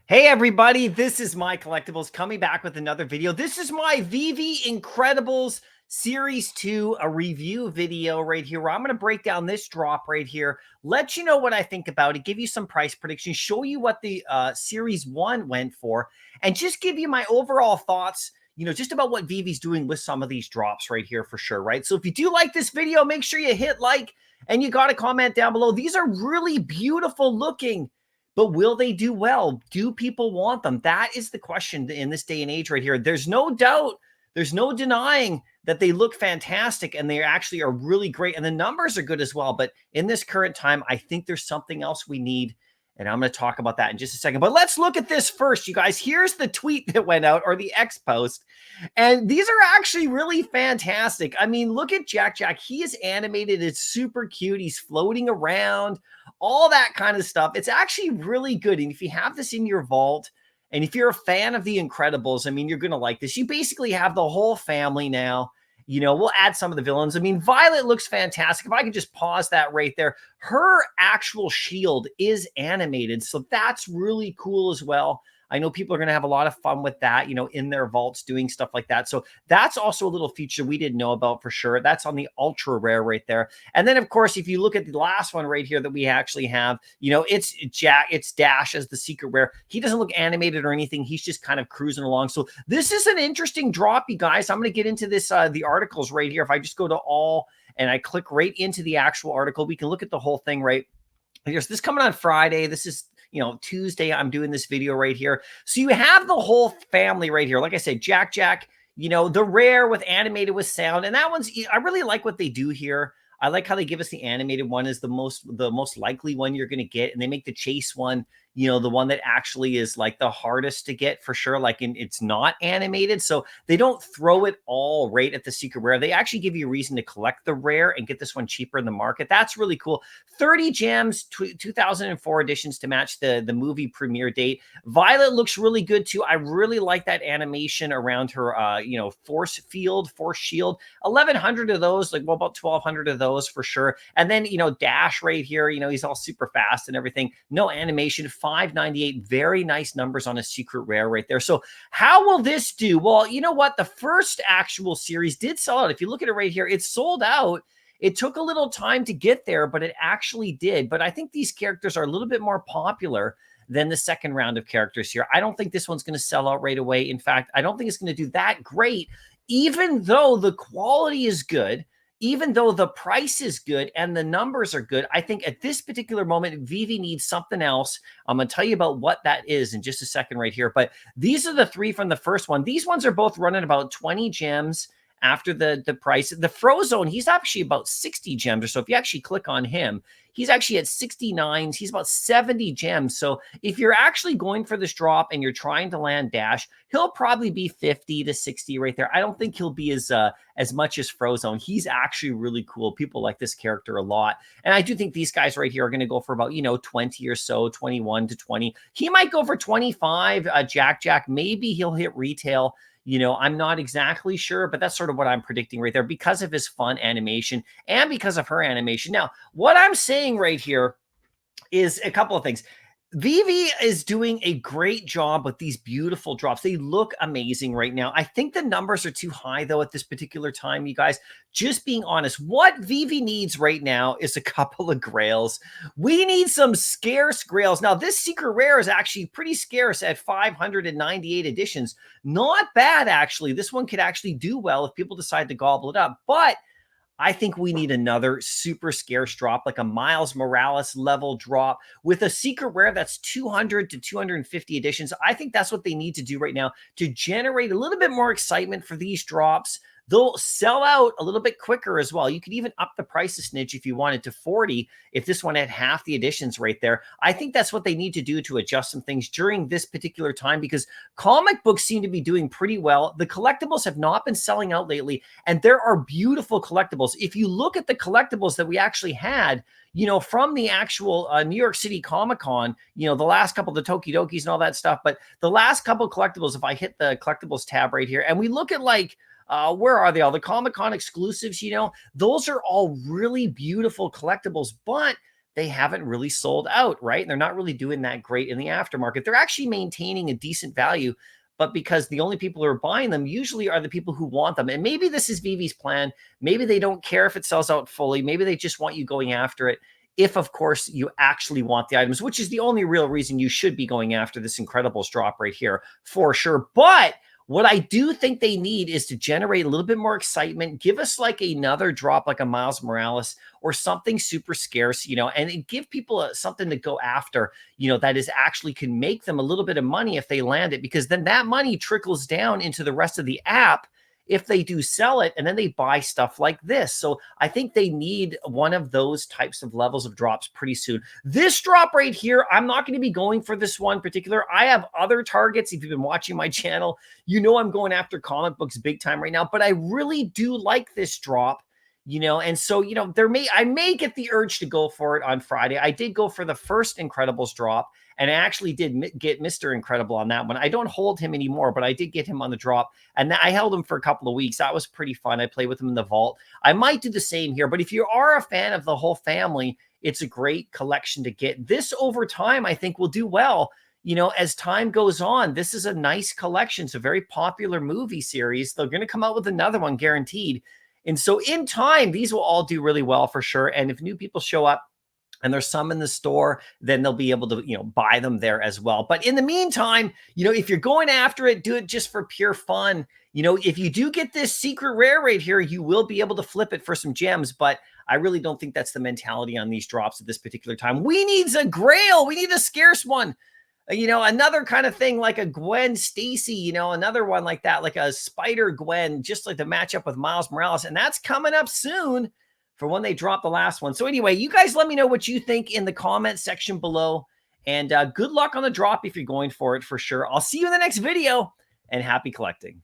Hey everybody, this is MyCollectables coming back with another video. This is my Veve Incredibles Series 2, a review video right here where I'm going to break down this drop right here, let you know what I think about it, give you some price predictions, show you what the Series 1 went for, and just give you my overall thoughts, just about what Veve's doing with some of these drops right here for sure, right? So if you do like this video, make sure you hit like and you got to comment down below. These are really beautiful looking. But will they do well? Do people want them? That is the question in this day and age right here. There's no doubt, there's no denying that they look fantastic and they actually are really great. And the numbers are good as well. But in this current time, I think there's something else we need. And I'm going to talk about that in just a second. But let's look at this first, you guys. Here's the tweet that went out, or the X post. And these are actually really fantastic. I mean, look at Jack Jack. He is animated. It's super cute. He's floating around, all that kind of stuff. It's actually really good. And if you have this in your vault, and if you're a fan of the Incredibles, I mean, you're going to like this. You basically have the whole family now. We'll add some of the villains. I mean, Violet looks fantastic. If I could just pause that right there, her actual shield is animated. So that's really cool as well. I know people are going to have a lot of fun with that, in their vaults doing stuff like that. So that's also a little feature we didn't know about for sure. That's on the ultra rare right there. And then, of course, if you look at the last one right here that we actually have, it's Dash as the secret rare. He doesn't look animated or anything. He's just kind of cruising along. So this is an interesting drop, you guys. I'm going to get into this, the articles right here. If I just go to all and I click right into the actual article, we can look at the whole thing right. Here's this coming on Friday. This is Tuesday, I'm doing this video right here. So you have the whole family right here. Like I said, Jack Jack, the rare with animated with sound. And that one's, I really like what they do here. I like how they give us the animated one is the most likely one you're going to get. And they make the chase one, the one that actually is like the hardest to get for sure. Like it's not animated. So they don't throw it all right at the secret rare. They actually give you a reason to collect the rare and get this one cheaper in the market. That's really cool. 30 gems, 2004 editions to match the movie premiere date. Violet looks really good too. I really like that animation around her, force field, force shield. 1,100 of those, like about 1,200 of those for sure. And then, Dash right here, he's all super fast and everything. No animation. 598, very nice numbers on a secret rare right there. So how will this do? Well, you know what? The first actual series did sell out. If you look at it right here, it sold out. It took a little time to get there, but it actually did. But I think these characters are a little bit more popular than the second round of characters here. I don't think this one's going to sell out right away. In fact, I don't think it's going to do that great, even though the quality is good. Even though the price is good and the numbers are good, I think at this particular moment, Veve needs something else. I'm going to tell you about what that is in just a second right here. But these are the three from the first one. These ones are both running about 20 gems after the price. The Frozone, he's actually about 60 gems or so. If you actually click on him, he's actually at 69. He's about 70 gems. So if you're actually going for this drop and you're trying to land Dash, he'll probably be 50 to 60 right there. I don't think he'll be as much as Frozone. He's actually really cool. People like this character a lot. And I do think these guys right here are going to go for about, 20 or so, 21 to 20. He might go for 25, Jack Jack. Maybe he'll hit retail. I'm not exactly sure, but that's sort of what I'm predicting right there because of his fun animation and because of her animation. Now, what I'm saying right here is a couple of things. Veve is doing a great job with these beautiful drops. They look amazing right now. I think the numbers are too high, though, at this particular time, you guys. Just being honest, what Veve needs right now is a couple of grails. We need some scarce grails. Now, this secret rare is actually pretty scarce at 598 editions. Not bad, actually. This one could actually do well if people decide to gobble it up. But I think we need another super scarce drop, like a Miles Morales level drop with a secret rare that's 200 to 250 editions. I think that's what they need to do right now to generate a little bit more excitement for these drops. They'll sell out a little bit quicker as well. You could even up the price a snitch if you wanted to 40 if this one had half the editions right there. I think that's what they need to do to adjust some things during this particular time because comic books seem to be doing pretty well. The collectibles have not been selling out lately, and there are beautiful collectibles. If you look at the collectibles that we actually had, from the actual New York City Comic-Con, the last couple of the Tokidokis and all that stuff, but the last couple of collectibles, if I hit the collectibles tab right here, and we look at like, where are they all? The Comic-Con exclusives, those are all really beautiful collectibles, but they haven't really sold out, right? And they're not really doing that great in the aftermarket. They're actually maintaining a decent value, but because the only people who are buying them usually are the people who want them. And maybe this is Vive's plan. Maybe they don't care if it sells out fully. Maybe they just want you going after it. If, of course, you actually want the items, which is the only real reason you should be going after this Incredibles drop right here for sure. But what I do think they need is to generate a little bit more excitement. Give us like another drop, like a Miles Morales or something super scarce, and give people something to go after, that is actually can make them a little bit of money if they land it, because then that money trickles down into the rest of the app if they do sell it, and then they buy stuff like this. So I think they need one of those types of levels of drops pretty soon. This drop right here, I'm not going to be going for this one particular. I have other targets. If you've been watching my channel, I'm going after comic books big time right now, but I really do like this drop. And so, I may get the urge to go for it on Friday. I did go for the first Incredibles drop, and I actually did get Mr. Incredible on that one. I don't hold him anymore, but I did get him on the drop, and I held him for a couple of weeks. That was pretty fun. I played with him in the vault. I might do the same here, but if you are a fan of the whole family, it's a great collection to get. This over time, I think will do well. As time goes on, this is a nice collection. It's a very popular movie series. They're going to come out with another one guaranteed. And so in time, these will all do really well for sure. And if new people show up and there's some in the store, then they'll be able to, buy them there as well. But in the meantime, if you're going after it, do it just for pure fun. If you do get this secret rare right here, you will be able to flip it for some gems. But I really don't think that's the mentality on these drops at this particular time. We need a grail. We need a scarce one. Another kind of thing like a Gwen Stacy, another one like that, like a Spider Gwen, just like the matchup with Miles Morales. And that's coming up soon for when they drop the last one. So anyway, you guys let me know what you think in the comment section below. And good luck on the drop if you're going for it for sure. I'll see you in the next video, and happy collecting.